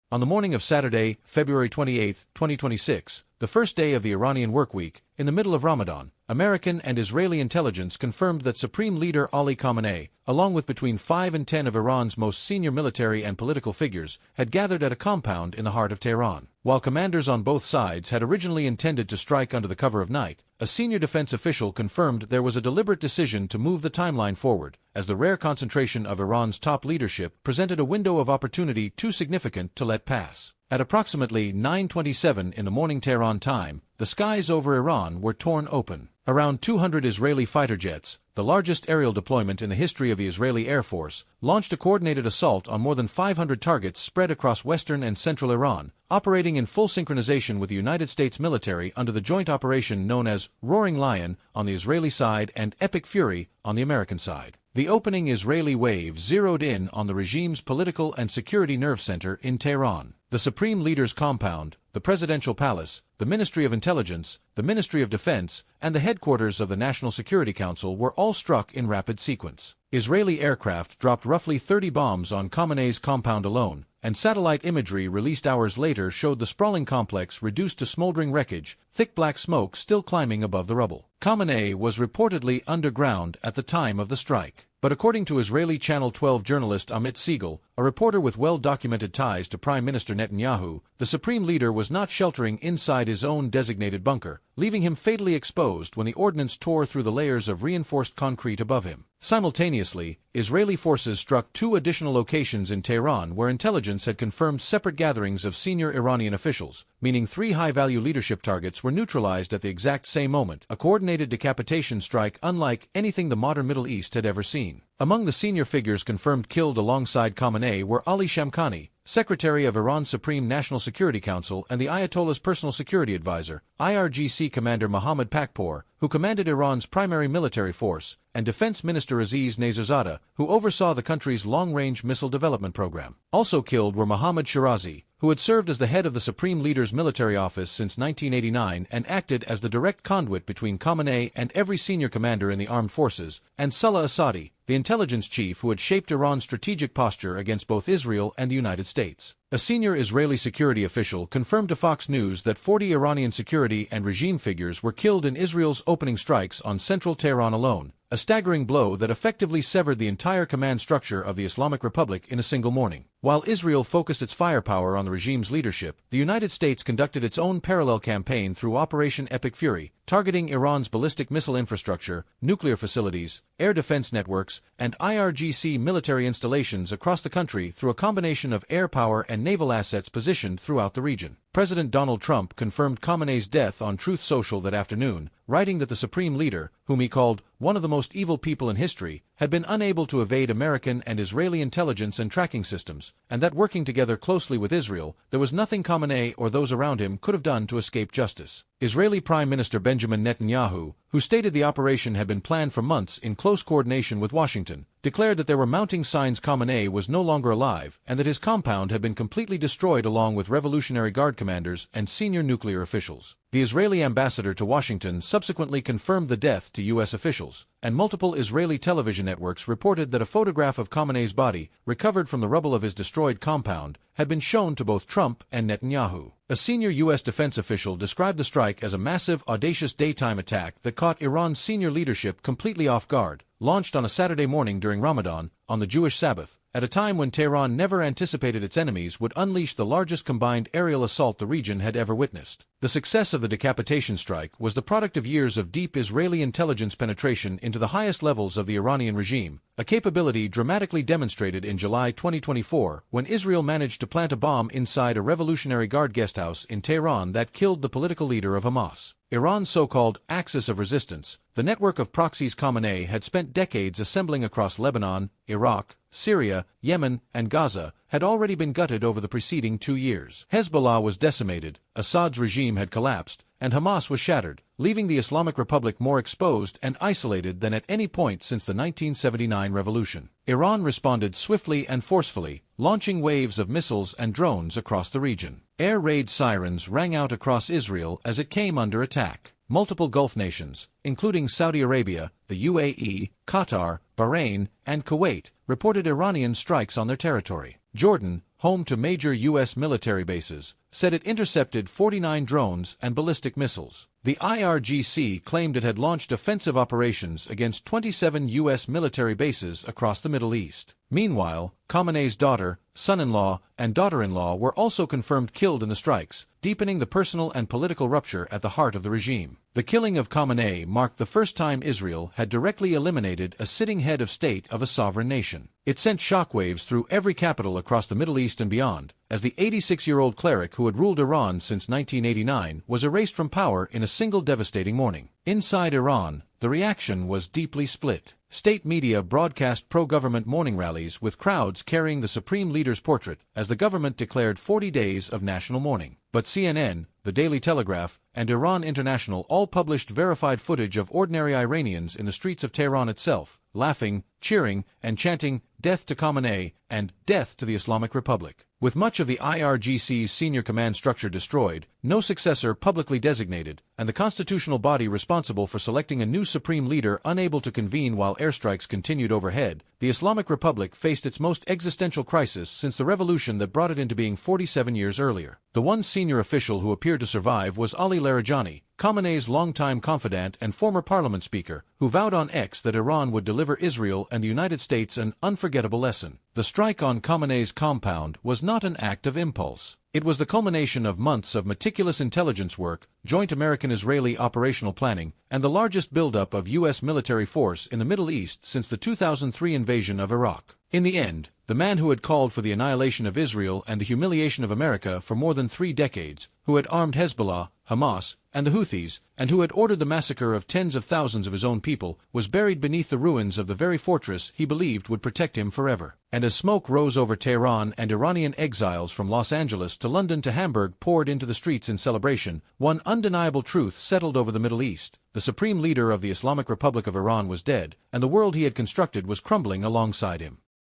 On the morning of Saturday, February 28, 2026, the first day of the Iranian workweek, in the middle of Ramadan, American and Israeli intelligence confirmed that Supreme Leader Ali Khamenei, along with between 5 and 10 of Iran's most senior military and political figures, had gathered at a compound in the heart of Tehran. While commanders on both sides had originally intended to strike under the cover of night, a senior defense official confirmed there was a deliberate decision to move the timeline forward, as the rare concentration of Iran's top leadership presented a window of opportunity too significant to let pass. At approximately 9:27 in the morning Tehran time, the skies over Iran were torn open. Around 200 Israeli fighter jets, the largest aerial deployment in the history of the Israeli Air Force, launched a coordinated assault on more than 500 targets spread across western and central Iran, operating in full synchronization with the United States military under the joint operation known as Roaring Lion on the Israeli side and Epic Fury on the American side. The opening Israeli wave zeroed in on the regime's political and security nerve center in Tehran. The Supreme Leader's compound, the Presidential Palace, the Ministry of Intelligence, the Ministry of Defense, and the headquarters of the National Security Council were all struck in rapid sequence. Israeli aircraft dropped roughly 30 bombs on Khamenei's compound alone, and satellite imagery released hours later showed the sprawling complex reduced to smoldering wreckage, thick black smoke still climbing above the rubble. Khamenei was reportedly underground at the time of the strike. But according to Israeli Channel 12 journalist Amit Siegel, a reporter with well-documented ties to Prime Minister Netanyahu, the Supreme Leader was not sheltering inside his own designated bunker, leaving him fatally exposed when the ordnance tore through the layers of reinforced concrete above him. Simultaneously, Israeli forces struck 2 additional locations in Tehran where intelligence had confirmed separate gatherings of senior Iranian officials, meaning 3 high-value leadership targets were neutralized at the exact same moment, a coordinated decapitation strike unlike anything the modern Middle East had ever seen. Among the senior figures confirmed killed alongside Khamenei were Ali Shamkhani, Secretary of Iran's Supreme National Security Council and the Ayatollah's personal security advisor, IRGC Commander Mohammad Pakpour, who commanded Iran's primary military force, and Defense Minister Aziz Nezarzadeh, who oversaw the country's long-range missile development program. Also killed were Mohammad Shirazi, who had served as the head of the Supreme Leader's military office since 1989 and acted as the direct conduit between Khamenei and every senior commander in the armed forces, and Salah Asadi, the intelligence chief who had shaped Iran's strategic posture against both Israel and the United States. A senior Israeli security official confirmed to Fox News that 40 Iranian security and regime figures were killed in Israel's opening strikes on central Tehran alone, a staggering blow that effectively severed the entire command structure of the Islamic Republic in a single morning. While Israel focused its firepower on the regime's leadership, the United States conducted its own parallel campaign through Operation Epic Fury, targeting Iran's ballistic missile infrastructure, nuclear facilities, air defense networks, and IRGC military installations across the country through a combination of air power and naval assets positioned throughout the region. President Donald Trump confirmed Khamenei's death on Truth Social that afternoon, writing that the Supreme Leader, whom he called one of the most evil people in history, had been unable to evade American and Israeli intelligence and tracking systems, and that working together closely with Israel, there was nothing Khamenei or those around him could have done to escape justice. Israeli Prime Minister Benjamin Netanyahu, who stated the operation had been planned for months in close coordination with Washington, declared that there were mounting signs Khamenei was no longer alive and that his compound had been completely destroyed along with Revolutionary Guard commanders and senior nuclear officials. The Israeli ambassador to Washington subsequently confirmed the death to U.S. officials, and multiple Israeli television networks reported that a photograph of Khamenei's body, recovered from the rubble of his destroyed compound, had been shown to both Trump and Netanyahu. A senior U.S. defense official described the strike as a massive, audacious daytime attack that caught Iran's senior leadership completely off guard, launched on a Saturday morning during Ramadan, on the Jewish Sabbath, at a time when Tehran never anticipated its enemies would unleash the largest combined aerial assault the region had ever witnessed. The success of the decapitation strike was the product of years of deep Israeli intelligence penetration into the highest levels of the Iranian regime, a capability dramatically demonstrated in July 2024 when Israel managed to plant a bomb inside a Revolutionary Guard guesthouse in Tehran that killed the political leader of Hamas. Iran's so-called axis of resistance, the network of proxies Khamenei had spent decades assembling across Lebanon, Iraq, Syria, Yemen, and Gaza, had already been gutted over the preceding 2 years. Hezbollah was decimated, Assad's regime had collapsed, and Hamas was shattered, leaving the Islamic Republic more exposed and isolated than at any point since the 1979 revolution. Iran responded swiftly and forcefully, launching waves of missiles and drones across the region. Air raid sirens rang out across Israel as it came under attack. Multiple Gulf nations, including Saudi Arabia, the UAE, Qatar, Bahrain, and Kuwait, reported Iranian strikes on their territory. Jordan, home to major U.S. military bases, said it intercepted 49 drones and ballistic missiles. The IRGC claimed it had launched offensive operations against 27 U.S. military bases across the Middle East. Meanwhile, Khamenei's daughter, son-in-law, and daughter-in-law were also confirmed killed in the strikes, deepening the personal and political rupture at the heart of the regime. The killing of Khamenei marked the first time Israel had directly eliminated a sitting head of state of a sovereign nation. It sent shockwaves through every capital across the Middle East and beyond, as the 86-year-old cleric who had ruled Iran since 1989 was erased from power in a single devastating morning. Inside Iran, the reaction was deeply split. State media broadcast pro-government morning rallies with crowds carrying the supreme leader's portrait as the government declared 40 days of national mourning. But CNN, the Daily Telegraph, and Iran International all published verified footage of ordinary Iranians in the streets of Tehran itself, laughing, cheering, and chanting, "Death to Khamenei," and "Death to the Islamic Republic." With much of the IRGC's senior command structure destroyed, no successor publicly designated, and the constitutional body responsible for selecting a new supreme leader unable to convene while airstrikes continued overhead, the Islamic Republic faced its most existential crisis since the revolution that brought it into being 47 years earlier. The one senior official who appeared to survive was Ali Larijani, Khamenei's longtime confidant and former parliament speaker, who vowed on X that Iran would deliver Israel and the United States an unforgettable lesson. The strike on Khamenei's compound was not an act of impulse. It was the culmination of months of meticulous intelligence work, joint American-Israeli operational planning, and the largest buildup of U.S. military force in the Middle East since the 2003 invasion of Iraq. In the end, the man who had called for the annihilation of Israel and the humiliation of America for more than 3 decades, who had armed Hezbollah, Hamas, and the Houthis, and who had ordered the massacre of tens of thousands of his own people, was buried beneath the ruins of the very fortress he believed would protect him forever. And as smoke rose over Tehran and Iranian exiles from Los Angeles to London to Hamburg poured into the streets in celebration, one undeniable truth settled over the Middle East. The supreme leader of the Islamic Republic of Iran was dead, and the world he had constructed was crumbling alongside him.